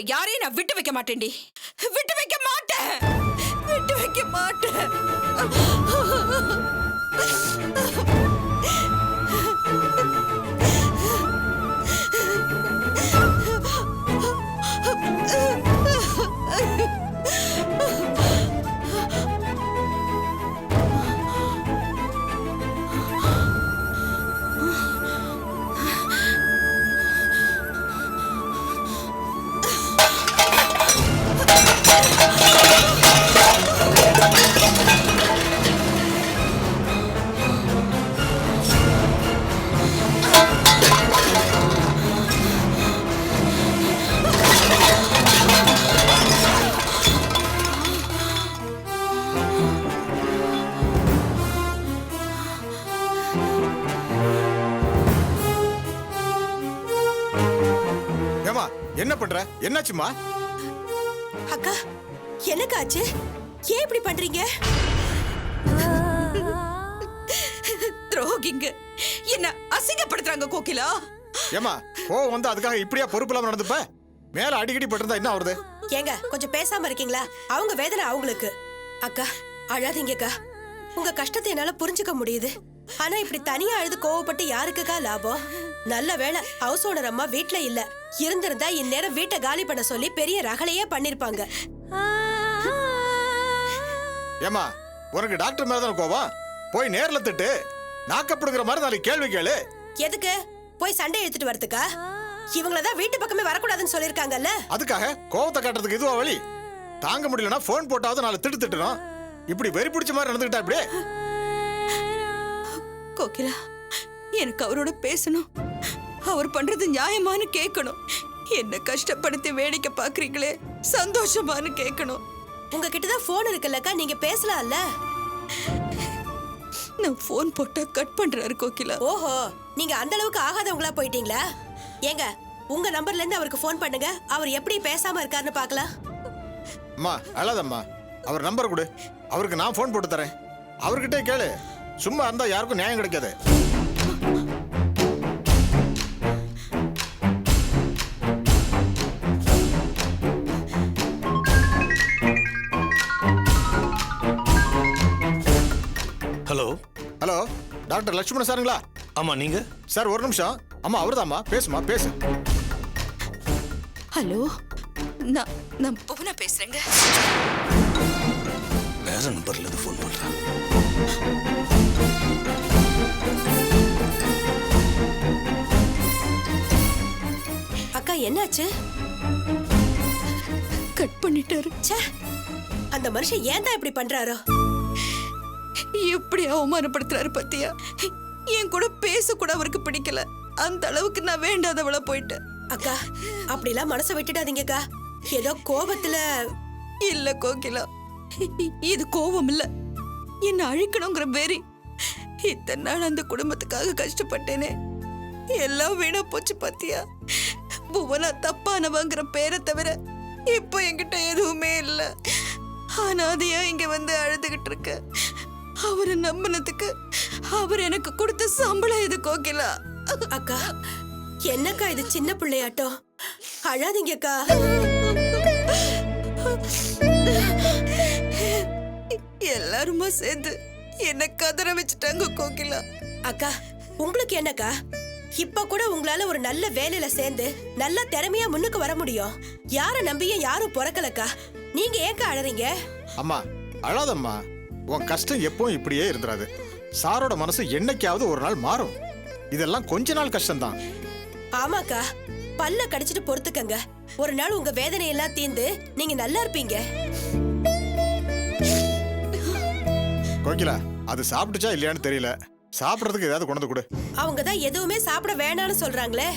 உங்க யாரையும் நான் விட்டு வைக்க மாட்டேன்டி. விட்டு வைக்க மாட்டேன். விட்டு வைக்க மாட்டேன். என்ன பண்ற? என்னாச்சுமா? அக்கா, எனக்கு ஆச்சு? ஏன் இப்படி பண்றீங்க? துரோகிங்க என்ன அசிங்கப்படுத்துறாங்க கோகிலா. ஏமா கோவம் வந்து அதுக்காக இப்படியா பொறுப்பு இல்லாம நடந்துப்ப? மேல அடிக்கடி பட்டிருந்தா என்ன ஆகுது? ஏங்க கொஞ்சம் பேசாம இருக்கீங்களா? அவங்க வேதனை அவங்களுக்கு. அக்கா அழாதீங்கக்கா. உங்க கஷ்டத்தை என்னால புரிஞ்சுக்க முடியுது. ஆனா இப்படி தனியா அழுது கோவப்பட்டு யாருக்குக்கா லாபம்? நல்ல வேளை ஹவுஸ் ஓனர் அம்மா வீட்ல இல்ல. இருந்திருந்தா இந்நேரம் வீட்டை காலி பண்ண சொல்லி பெரிய ரகளையே பண்ணிருப்பாங்க. ஏமா உனக்கு டாக்டர் மேலதான் கோவம்? போய் நேர்ல திட்டு. நாக்கப்படுங்கிற மாதிரி நாளைக்கு கேள்வி கேளு. எதுக்கு? போய் சண்டை எடுத்துட்டு வரதுக்கா? இவங்களதான் வீட்டு பக்கமே வரக்கூடாதுன்னு சொல்லிருக்காங்கல்ல. அதுக்காக கோவத்தை காட்டுறதுக்கு இதுவா வழி? தாங்க முடியலன்னா போன் போட்டாவது நாளை திட்டுறோம். இப்படி வெறி பிடிச்ச மாதிரி நடந்துக்கிட்டா இப்படியே? கோகிலா, எனக்கு அவரோட பேசணும். அவர் பண்றது நியாயமானு கேட்கணும். என்ன கஷ்டப்படுத்தி வேடிக்கை பாக்குறீங்களே, சந்தோஷமானு கேட்கணும். உங்ககிட்டதான் போன் இருக்குல்லக்கா, நீங்க பேசலாம்ல. நான் போன் போட்டா கட் பண்றாரு கோகிலா. ஓஹோ, நீங்க அந்த அளவுக்கு ஆகாதவங்களா போயிட்டீங்களா? ஏங்க உங்க நம்பர்ல இருந்து அவருக்கு போன் பண்ணுங்க. அவர் எப்படி பேசாம இருக்காருன்னு பார்க்கலாம். அம்மா அழாதம்மா, அவர் நம்பர் கொடு. அவருக்கு நான் போன் போட்டு தரேன். அவர்கிட்ட கேளு. சும்மா இருந்தா யாருக்கும் நியாயம் கிடைக்காது. ஹலோ ஹலோ, டாக்டர் லட்சுமண சாருங்களா? ஆமா, நீங்க? சார் ஒரு நிமிஷம். அம்மா அவர்தாம்மா, பேசுமா பேசு. ஹலோ, நான் புவனா பேசுறேங்க. வேற நம்பர்ல இருந்து ஃபோன் பண்றேன். அக்கா என்னாச்சு? கட் பண்ணிட்டாரு. ச்சே, அந்த மனுஷன் ஏன் தான் இப்படி பண்றாரோ? எப்படி அவமானப்படுத்துறாரு பத்தியா? என் கூட பேச கூட அவருக்கு பிடிக்கல. அந்த அளவுக்கு நான் வேண்டாதவள போயிட்டேன். அக்கா அப்படிலாம் மனசை விட்டுடாதீங்கக்கா. ஏதோ கோபத்துல. இல்ல கோகிலா, இது கோபம் இல்ல, என்ன அழிக்கணுங்கிற வெறி. இத்தனை நாள் அந்த குடும்பத்துக்காக கஷ்டப்பட்டேனே, எல்லாம் வீணா போச்சு பாத்தியா? புவனா தப்பானவங்கிற பேரை தவிர இப்போ என்கிட்ட எதுவுமே இல்ல. அனாதையா இங்க வந்து அழுதுகிட்டு இருக்க. அவரை நம்பினதுக்கு அவர் எனக்கு கொடுத்த சம்பளம் இது கோகிலா. அக்கா என்னக்கா இது சின்ன பிள்ளையாட்டம்? அழாதீங்கக்கா. எல்லாருமா சேர்ந்து என்ன கதற வச்சுட்டாங்க கோகிலா. அக்கா உங்களுக்கு என்னக்கா? இப்ப கூட உங்களால ஒரு நல்ல வேலையில சேர்ந்து நல்ல திறமையா முன்னுக்கு வர முடியும். யார நம்பியும் யாரும் பிறக்கலக்கா. நீங்க ஏன்க்கா அழறீங்க? அம்மா அழாதம்மா. உன் கஷ்டம் எப்பவும் இப்படியே இருந்துராது. சாரோட மனசு என்னைக்காவது ஒரு நாள் மாறும். இதெல்லாம் கொஞ்ச நாள் கஷ்டம்தான். ஆமாக்கா, பல்ல கடிச்சிட்டு பொறுத்துக்கங்க. ஒரு நாள் உங்க வேதனையெல்லாம் தீர்ந்து நீங்க நல்லா இருப்பீங்க. கோகிலா, அது சாப்பிட்டுச்சா இல்லையான்னு தெரியல. சாப்பிடறதுக்கு ஏதாவது கொண்டு கொடு. அவங்க தான் எதுவுமே சாப்பிட வேணாம்னு சொல்றாங்களே.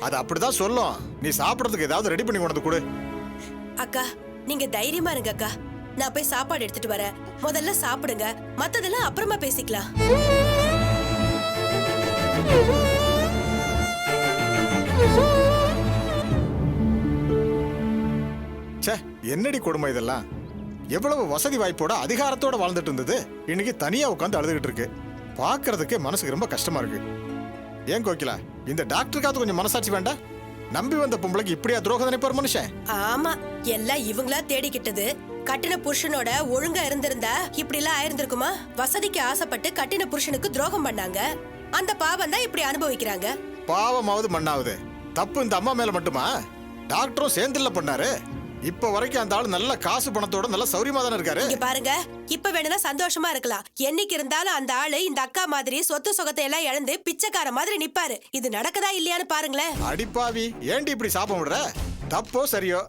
அது அப்படிதான் சொல்லும். நீ சாப்பிடறதுக்கு ஏதாவது ரெடி பண்ணி கொண்டு கொடு. அக்கா நீங்க தைரியமா இருங்க அக்கா. நான் போய் சாப்பாடு எடுத்துட்டு வரேன். முதல்ல சாப்பிடுங்க, மத்ததெல்லாம் அப்புறமா பேசிக்கலாம். ச்சே, என்னடி கொடுமை இதெல்லாம். எவ்வளவு வசதி வாய்ப்போட அதிகாரத்தோட வாழ்ந்துட்டு இருந்தது இன்னைக்கு தனியா உட்காந்து அழுதுகிட்டு இருக்கு. பாக்குறதுக்கே மனசுக்கு ரொம்ப கஷ்டமா இருக்கு. ஏன் கோகிலா, இந்த டாக்டருக்காவது கொஞ்சம் மனசாட்சி வேண்டாம்? நம்பி வந்த பொம்பளைக்கு இப்படியா துரோகம் நினைப்பார் மனுஷன்? ஆமா, எல்லாம் இவங்களா தேடிக்கிட்டது. கட்டின புருஷனோட ஒழுங்கா இருந்திருந்தா இப்படி எல்லாம் ஆயிருந்திருக்குமா? வசதிக்கு ஆசைப்பட்டு கட்டின புருஷனுக்கு துரோகம் பண்ணாங்க. அந்த பாவம் தான் இப்படி அனுபவிக்கிறாங்க. பாவமாவது மண்ணாவது தப்பு இந்த அம்மா மேல மட்டுமா? டாக்டரும் சேர்ந்துல பண்ணாரு. இப்ப வரைக்கும் அந்த ஆளு நல்ல காசு பணத்தோட நல்ல சௌரியமா தானே இருக்காரு. இங்க பாருங்க, இப்ப வேணும்னா சந்தோஷமா இருக்கலாம். என்னைக்கு இருந்தாலும் அந்த ஆளு இந்த அக்கா மாதிரி சொத்து சொகத்தை எல்லாம் இழந்து பிச்சைக்கார மாதிரி நிப்பாரு. இது நடக்குதா இல்லையான்னு பாருங்களேன். அடிப்பாவி, ஏண்டி இப்படி சாபம் விடுற? தப்போ சரியோ,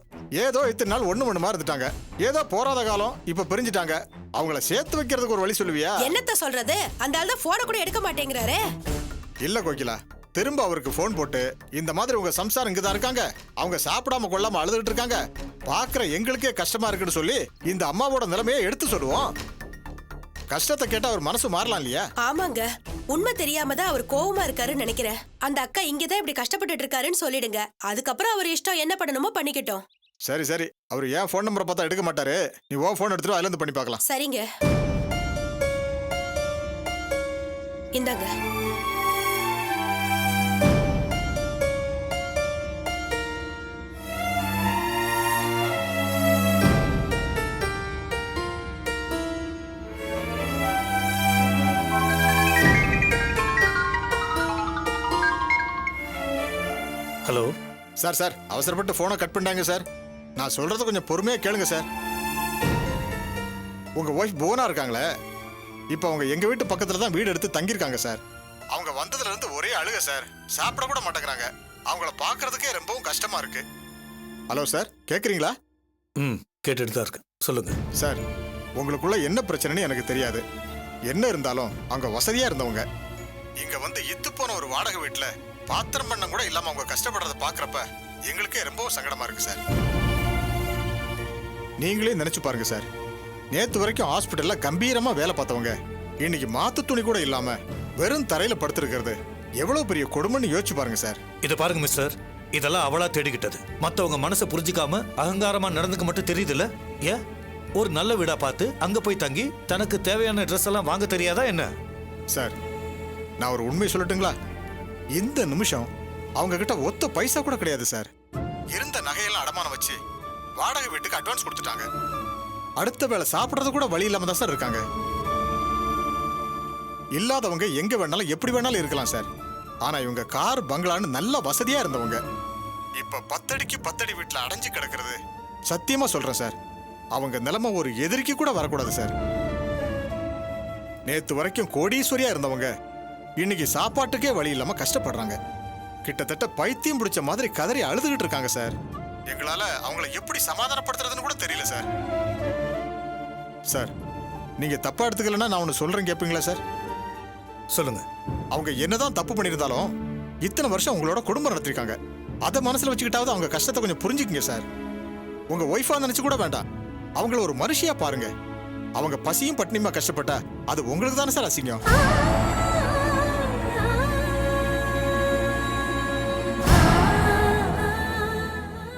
ஏதோ இத்தனை நாள் ஒண்ணு மண்ணுமா இருந்துட்டாங்க. ஏதோ போராத காலம் இப்ப பிரிஞ்சுட்டாங்க. அவங்கள சேர்த்து வைக்கிறதுக்கு ஒரு வழி சொல்லுவியா? என்னத்த சொல்றது? அந்த ஆள் தான் போன கூட எடுக்க மாட்டேங்கிறாரு. இல்ல கோகிலா, திரும்ப அவருக்கு போன் போட்டு இந்த மாதிரி உங்க சம்சாரம் இங்கதான் இருக்காங்க, அவங்க சாப்பிடாம கொள்ளாம அழுதுட்டு இருக்காங்க, பாக்குற எங்களுக்கே கஷ்டமா இருக்குன்னு சொல்லி இந்த அம்மாவோட நிலைமையை எடுத்து சொல்லுவோம். கஷ்டத்தை கேட்டா அவர் மனசு மாறலாம் இல்லையா? ஆமாங்க, உண்மை தெரியாம தான் அவர் கோவமா இருக்காருன்னு நினைக்கிறேன். அந்த அக்கா இங்கதான் இப்படி கஷ்டப்பட்டுட்டு இருக்காருன்னு சொல்லிடுங்க. அதுக்கப்புறம் அவர் இஷ்டம் என்ன பண்ணணுமோ பண்ணிக்கிட்டோம். சரி சரி, அவர் ஏன் போன் நம்பரை பார்த்தா எடுக்க மாட்டாரு. நீ ஓ போன் எடுத்துட்டு அதுல இருந்து பண்ணி பார்க்கலாம். சரிங்க, இந்தாங்க. ஹலோ சார் சார், அவசரப்பட்டு போனை கட் பண்ணிட்டாங்க சார். நான் சொல்றத கொஞ்சம் பொறுமையா கேளுங்க சார். உங்க ஒய்ஃப் புவனா இருக்காங்களே, இப்ப அவங்க எங்க வீட்டு பக்கத்துல தான் வீடு எடுத்து தங்கியிருக்காங்க சார். அவங்க வந்ததுல இருந்து ஒரே அழுக சார். சாப்பிட கூட மாட்டேங்கிறாங்க. அவங்கள பாக்குறதுக்கே ரொம்பவும் கஷ்டமா இருக்கு. ஹலோ சார், கேக்குறீங்களா? ம், கேட்டுட்டு தான் இருக்கு, சொல்லுங்க. சார், உங்களுக்குள்ள என்ன பிரச்சனைன்னு எனக்கு தெரியாது. என்ன இருந்தாலும் அவங்க வசதியா இருந்தவங்க. இங்க வந்து இத்து போன ஒரு வாடகை வீட்டுல பாத்திரம் பண்ண கூட இல்லாம அவங்க கஷ்டப்படுறத பாக்குறப்ப எங்களுக்கே ரொம்பவும் சங்கடமா இருக்கு சார். நீங்களே நினைச்சு பாருங்க சார், நேத்து வரைக்கும் ஹாஸ்பிட்டல்ல கம்பீரமா வேலை பார்த்தவங்க இன்னைக்கு மாத்து துணி கூட இல்லாம வெறும் தரையில படுத்திருக்கிறது எவ்வளவு பெரிய கொடுமைன்னு யோசிச்சு பாருங்க சார். இதை பாருங்க மிஸ்டர், இதெல்லாம் அவளா தேடிக்கிட்டது. மத்தவங்க மனசை புரிஞ்சுக்காம அகங்காரமா நடந்துக்க மட்டும் தெரியுதுல்ல? ஏன் ஒரு நல்ல வீடா பார்த்து அங்க போய் தங்கி தனக்கு தேவையான ட்ரெஸ் எல்லாம் வாங்க தெரியாதா என்ன? சார், நான் ஒரு உண்மை சொல்லட்டுங்களா? இந்த நிமிஷம் அவங்க கிட்ட ஒத்த பைசா கூட கிடையாது சார். இருந்த நகையெல்லாம் அடமானம் வச்சு வாடகை வீட்டுக்கு அட்வான்ஸ் கொடுத்துட்டாங்க. அடுத்த வேளை சாப்பிடுறது கூட வழி இல்லாம தான் சார் இருக்காங்க. இல்லாதவங்க எங்க வேணாலும் எப்படி வேணாலும் இருக்கலாம் சார். ஆனா இவங்க கார் பங்களான்னு நல்ல வசதியா இருந்தவங்க இப்ப 10 அடிக்கு 10 அடி வீட்டுல அடைஞ்சு கிடக்கிறது சத்தியமா சொல்றேன் சார், அவங்க நிலைமை ஒரு எதிரிக்கு கூட வரக்கூடாது சார். நேத்து வரைக்கும் கோடீஸ்வரியா இருந்தவங்க இன்னைக்கு சாப்பாட்டுக்கே வழி இல்லாம கஷ்டப்படுறாங்க. கிட்டத்தட்ட பைத்தியம் பிடிச்ச மாதிரி கதறி அழுதுகிட்டு இருக்காங்க சார். எங்களால அவங்கள எப்படி சமாதானப்படுத்துறதுன்னு கூட தெரியல சார். சார், நீங்க தப்பா எடுத்துக்கலன்னா நான் ஒன்னு சொல்றேன், கேட்பீங்களா சார்? சொல்லுங்க. அவங்க என்னதான் தப்பு பண்ணியிருந்தாலும் இத்தனை வருஷம் உங்களோட குடும்பம் நடத்திருக்காங்க. அதை மனசுல வச்சுக்கிட்டாவது அவங்க கஷ்டத்தை கொஞ்சம் புரிஞ்சுக்கங்க சார். உங்க ஒய்ஃபா நினைச்சு கூட வேண்டாம், அவங்கள ஒரு மனுஷியா பாருங்க. அவங்க பசியும் பட்டினியுமா கஷ்டப்பட்டா அது உங்களுக்கு தானே சார் அசிங்கம்.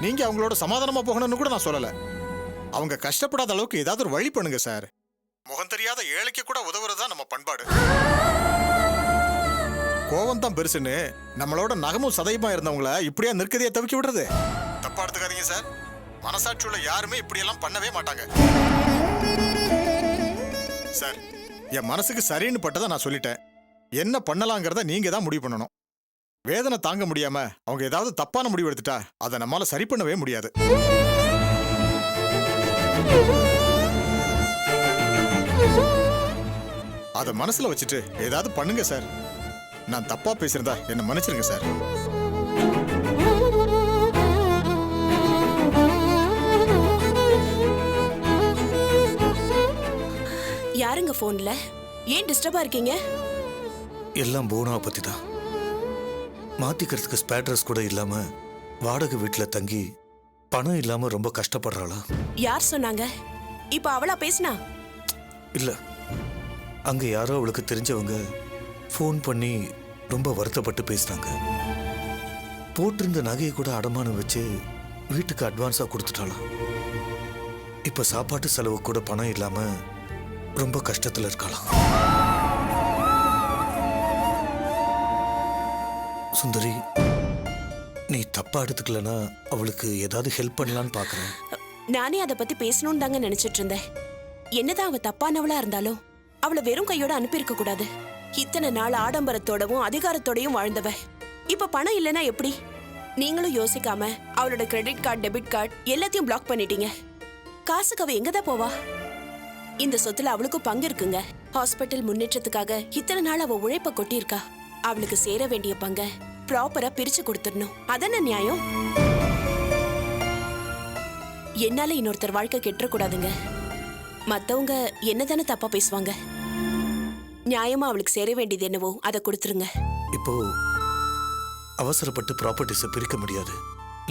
நீங்க அவங்களோட சமாதானமா போகணும்னு கூட நான் சொல்லல. அவங்க கஷ்டப்படாத அளவுக்கு ஏதாவது ஒரு வழி பண்ணுங்க சார். முகம் தெரியாத ஏழைக்கு கூட உதவுறதுதான் நம்ம பண்பாடு. கோவம் தான் பெருசுன்னு நம்மளோட நகமும் சதையுமா இருந்தவங்கள இப்படியா நிற்கதையை தவிக்க விடுறது? தப்பா எடுத்துக்காதீங்க சார். மனசாட்சியுள்ள யாருமே இப்படியெல்லாம் பண்ணவே மாட்டாங்க சார். என் மனசுக்கு சரின்னு பட்டதை நான் சொல்லிட்டேன். என்ன பண்ணலாங்கிறத நீங்க தான் முடிவு பண்ணணும். வேதனை தாங்க முடியாம அவங்க ஏதாவது தப்பான முடிவு எடுத்துட்டா அதை நம்மால சரி பண்ணவே முடியாது. அதை மனசுல வச்சுட்டு ஏதாவது பண்ணுங்க சார். நான் தப்பா பேசியிருந்தா என்ன மன்னிச்சிருங்க சார். யாருங்க போன்ல? ஏன் டிஸ்டர்பா இருக்கீங்க? எல்லாம் புவனாவை பத்தி தான். மாத்திக்கிறதுக்கு ஸ்பேர் ட்ரெஸ் கூட இல்லாம வாடகை வீட்டுல தங்கி பணம் இல்லாம ரொம்ப கஷ்டப்படுறாளா? யார் சொன்னாங்க? இப்ப அவளா பேசினா? இல்ல, அங்க யாரோ அவளுக்கு தெரிஞ்சவங்க ஃபோன் பண்ணி ரொம்ப வருத்தப்பட்டு பேசினாங்க. போட்டிருந்த நகையை கூட அடமானம் வச்சு வீட்டுக்கு அட்வான்ஸா கொடுத்துட்டாளாம். இப்ப சாப்பாட்டு செலவு கூட பணம் இல்லாம ரொம்ப கஷ்டத்துல இருக்கலாம். சுந்தரி, நீ தப்பா எடுத்துக்கலனா அவளுக்கு ஏதாவது ஹெல்ப் பண்ணலான்னு பாக்குறேன். நானே அதை பத்தி பேசணும்னு தாங்க நினைச்சிட்டு இருந்தேன். என்னதான் அவ தப்பானவளா இருந்தாலும் அவளை வெறும் கையோட அனுப்பியிருக்க கூடாது. இத்தனை நாள் ஆடம்பரத்தோடவும் அதிகாரத்தோடையும் வாழ்ந்தவ இப்ப பணம் இல்லைன்னா எப்படி? நீங்களும் யோசிக்காம அவளோட கிரெடிட் கார்டு, டெபிட் கார்டு எல்லாத்தையும் பிளாக் பண்ணிட்டீங்க. காசுக்கு அவ எங்கதான் போவா? இந்த சொத்துல அவளுக்கும் பங்கு இருக்குங்க. ஹாஸ்பிட்டல் முன்னேற்றத்துக்காக இத்தனை நாள் அவ உழைப்ப கொட்டியிருக்கா. அவளுக்கு சேர வேண்டிய பங்க ப்ராப்பரா பிரிச்சு கொடுத்துடணும். அதான நியாயம்? என்னால இன்னொருத்தர் வாழ்க்கை கெட்டக்கூடாதுங்க. மத்தவங்க என்னதானே தப்பா பேசுவாங்க. நியாயமா அவளுக்கு சேர வேண்டியது என்னவோ அதை கொடுத்துருங்க. இப்போ அவசரப்பட்டு ப்ராப்பர்ட்டிஸை பிரிக்க முடியாது.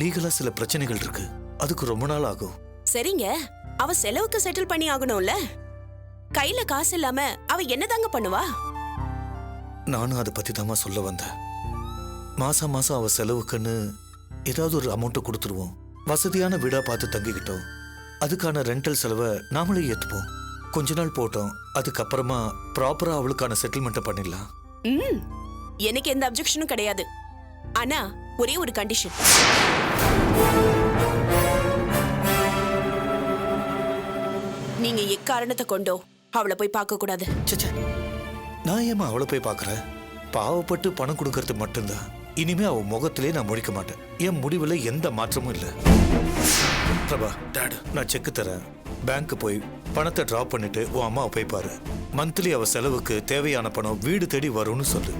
லீகலா சில பிரச்சனைகள் இருக்கு. அதுக்கு ரொம்ப நாள் ஆகும். சரிங்க, அவ செலவுக்கு செட்டில் பண்ணி ஆகணும்ல. கையில காசு இல்லாம அவ என்னதாங்க பண்ணுவா? நானும் அதை பத்தி தாமா சொல்ல வந்தேன். மாசம் மாசம் அவ செலவுக்குன்னு ஏதாவது ஒரு அமௌண்ட்டை கொடுத்துருவோம். வசதியான வீடா பார்த்து தங்கிக்கிட்டோம். அதுக்கான ரெண்டல் செலவை நாமளே ஏத்துப்போம். கொஞ்ச நாள் போட்டோம். அதுக்கப்புறமா ப்ராப்பரா அவளுக்கான செட்டில்மெண்ட்டை பண்ணிடலாம். எனக்கு எந்த அப்ஜெக்ஷனும் கிடையாது. ஆனா ஒரே ஒரு கண்டிஷன். நீங்க எக்காரணத்தை கொண்டோ அவளை போய் பார்க்க கூடாது. சச்சே, நான் ஏமா அவளை போய் பார்க்கறேன்? பாவப்பட்டு பணம் கொடுக்கறது மட்டும்தான். இனிமே அவ முகத்திலே நான் முழிக்க மாட்டேன். என் முடிவுல எந்த மாற்றமும் இல்லை. பிரபா, டாட், நான் செக் தரேன். பேங்க்கு போய் பணத்தை டிராப் பண்ணிட்டு உன் அம்மாவை போய் பாரு. மந்த்லி அவ செலவுக்கு தேவையான பணம் வீடு தேடி வரும்னு சொல்லு.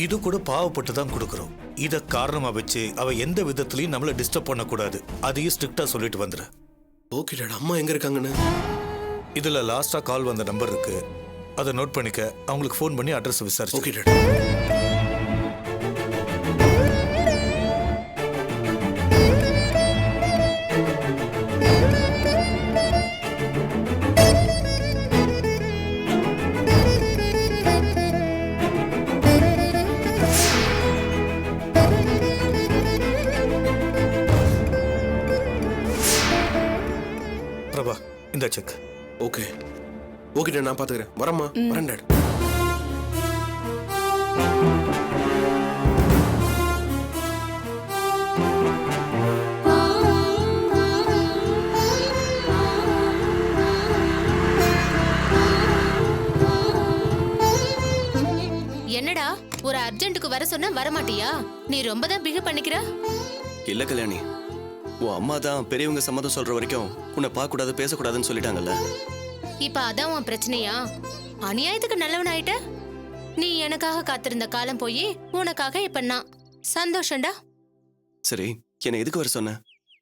இது கூட பாவப்பட்டு தான் கொடுக்குறோம். இதை காரணமா வச்சு அவ எந்த விதத்திலையும் நம்மள டிஸ்டர்ப் பண்ணக்கூடாது. அதையும் ஸ்ட்ரிக்டா சொல்லிட்டு வந்துரு. Okay dot. அம்மா எங்க இருக்காங்கன்னு? இதுல லாஸ்டா கால் வந்த நம்பர் இருக்கு. அதை நோட் பண்ணிக்க. அவங்களுக்கு ஃபோன் பண்ணி அட்ரஸ் விசாரிச்சு. Okay dot. பிரபா, இந்த செக். ஓகே ஓகே டாட், நான் பாத்துக்கிறேன். வரம்மா, வரேன் டாட். என்னடா ஒரு அர்ஜென்ட்டுக்கு வர சொன்னா வர மாட்டியா? நீ ரொம்ப தான் பிஹேவ் பண்ணிக்கிற. இல்ல கல்யாணி, உன் அம்மா தான் பெரியவங்க சம்மதம் சொல்ற வரைக்கும் உன்னை பார்க்க கூடாது, பேசக்கூடாதுன்னு சொல்லிட்டாங்கல்ல. இப்ப அதான் உன் பிரச்சனையா? அநியாயத்துக்கு நல்லவன் ஆயிட்ட. நீ எனக்காக காத்திருந்த காலம் போய் உனக்காக இப்ப நான் சந்தோஷம்டா. சரி, என்னை எதுக்கு வர சொன்ன?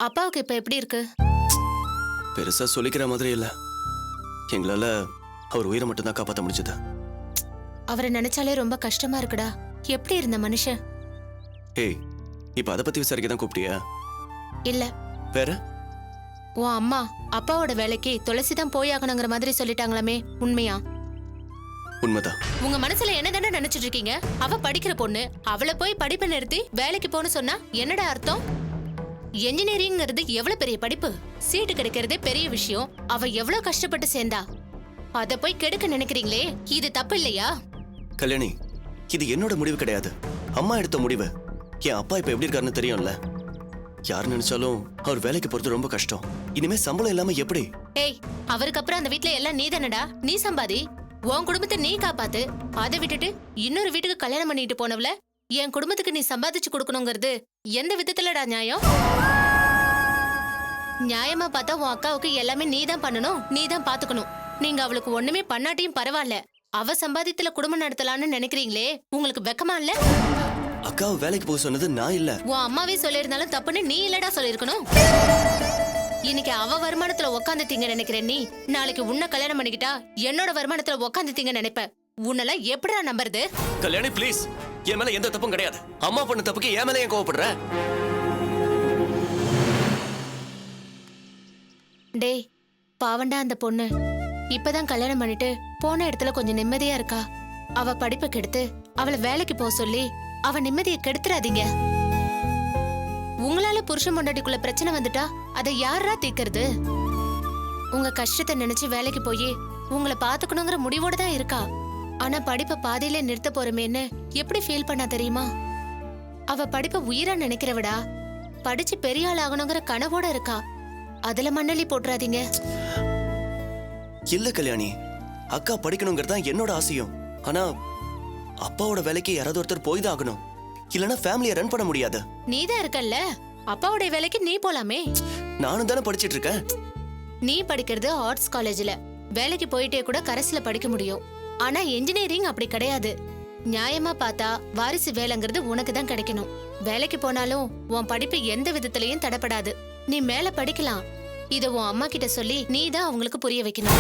அப்பாவுக்கு இப்ப எப்படி இருக்கு? பெருசா சொல்லிக்கிற மாதிரி இல்ல. எங்களால அவர் உயிரை மட்டும் தான் காப்பாற்ற முடிஞ்சது. அவரை நினைச்சாலே ரொம்ப கஷ்டமா இருக்குடா. எப்படி இருந்த மனுஷன்? ஏய், இப்ப அதை பத்தி விசாரிக்க தான் கூப்பிட்டியா? இல்ல, வேற? உன் அம்மா அப்பாவோட வேலைக்கு துளசிதான் போயாகணுங்கிற மாதிரி சொல்லிட்டாங்களாமே, உண்மையா? உண்மைதான். உங்க மனசுல என்ன தானே நினைச்சிட்டு இருக்கீங்க? அவ படிக்கிற பொண்ணு, அவளை போய் படிப்பை நிறுத்தி வேலைக்கு போன்னு சொன்னா என்னடா அர்த்தம்? என்ஜினியரிங்கிறது எவ்வளவு பெரிய படிப்பு. சீட்டு கிடைக்கிறதே பெரிய விஷயம். அவ எவ்வளவு கஷ்டப்பட்டு சேர்ந்தா. அத போய் கெடுக்க நினைக்கிறீங்களே, இது தப்பு இல்லையா? கல்யாணி, இது என்னோட முடிவு கிடையாது. அம்மா எடுத்த முடிவு. என் அப்பா இப்ப எப்படி இருக்காருன்னு தெரியும்ல. யார் நினைச்சாலும் அவர் வேலைக்கு போறது ரொம்ப கஷ்டம். இனிமே சம்பளம் இல்லாம எப்படி? ஏய், அவருக்கு அப்புறம் அந்த வீட்ல எல்லாம் நீ தானடா. நீ சம்பாதி, உன் குடும்பத்தை நீ காப்பாத்து. அதை விட்டுட்டு இன்னொரு வீட்டுக்கு கல்யாணம் பண்ணிட்டு போனவள என் குடும்பத்துக்கு நீ சம்பாதிச்சு கொடுக்கணுங்கிறது எந்த விதத்துலடா நியாயம்? நியாயமா பார்த்தா உன் அக்காவுக்கு எல்லாமே நீ தான் பண்ணணும், நீ தான் பாத்துக்கணும். நீங்க அவளுக்கு ஒண்ணுமே பண்ணாட்டியும் பரவாயில்ல, அவ சம்பாதித்துல குடும்பம் நடத்தலாம்னு நினைக்கிறீங்களே, உங்களுக்கு வெக்கமா இல்ல? அக்காவை வேலைக்கு போக சொன்னது நான் இல்ல. உன் அம்மாவே சொல்லியிருந்தாலும் தப்புன்னு நீ இல்லடா சொல்லிருக்கணும். இன்னைக்கு அவ வருமானத்துல உக்காந்து திங்க நினைக்கிற நீ, நாளைக்கு உன்னை கல்யாணம் பண்ணிக்கிட்டா என்னோட வருமானத்துல உக்காந்து திங்க நினைப்ப. உன்னெல்லாம் எப்படிடா நம்புறது? கல்யாணி ப்ளீஸ், என் மேல எந்த தப்பும் கிடையாது. அம்மா பண்ண தப்புக்கு என் மேல ஏன் கோவப்படுற? டேய், பாவண்டா அந்த பொண்ணு. இப்பதான் கல்யாணம் பண்ணிட்டு போன இடத்துல கொஞ்சம் நிம்மதியா இருக்கா. அவ படிப்பை கெடுத்து அவளை வேலைக்கு போக சொல்லி அவ நிம்மதியை கெடுத்துறாதீங்க. உங்களால புருஷன் பொண்டாட்டிக்குள்ள பிரச்சனை வந்துட்டா அதை யாரா தீர்க்கறது? உங்க கஷ்டத்தை நினைச்சு வேலைக்கு போய் உங்களை பாத்துக்கணுங்கிற முடிவோட தான் இருக்கா. ஆனா படிப்பை பாதியில நிறுத்த போறமேன்னு எப்படி ஃபீல் பண்ணா தெரியுமா? அவ படிப்பை உயிரா நினைக்கிறவடா. படிச்சு பெரிய ஆள் ஆகணுங்கிற கனவோட இருக்கா. அதுல மண்ணலி போட்டுறாதீங்க. இல்ல கல்யாணி, அக்கா படிக்கணுங்கிறது தான் என்னோட ஆசையும். ஆனா அப்பாவோட வேலைக்கு யாராவது ஒருத்தர் போய் தான் ஆகணும். இல்லனா ஃபேமிலியை ரன் பண்ண முடியாது. நீதான் இருக்கல்ல, அப்பாவோட வேலைக்கு நீ போலாமே. நானும் தானே படிச்சிட்டு இருக்கேன். நீ படிக்கிறது ஆர்ட்ஸ் காலேஜ்ல. வேலைக்கு போயிட்டே கூட கரஸ்ல படிக்க முடியும். ஆனா இன்ஜினியரிங் அப்படி கிடையாது. நியாயமா பார்த்தா வாரிசு வேலைங்கிறது உனக்கு தான் கிடைக்கணும். வேலைக்கு போனாலும் உன் படிப்பு எந்த விதத்திலையும் தடைப்படாது. நீ மேல படிக்கலாம். இத உன் அம்மா கிட்ட சொல்லி நீ தான் அவங்களுக்கு புரிய வைக்கணும்.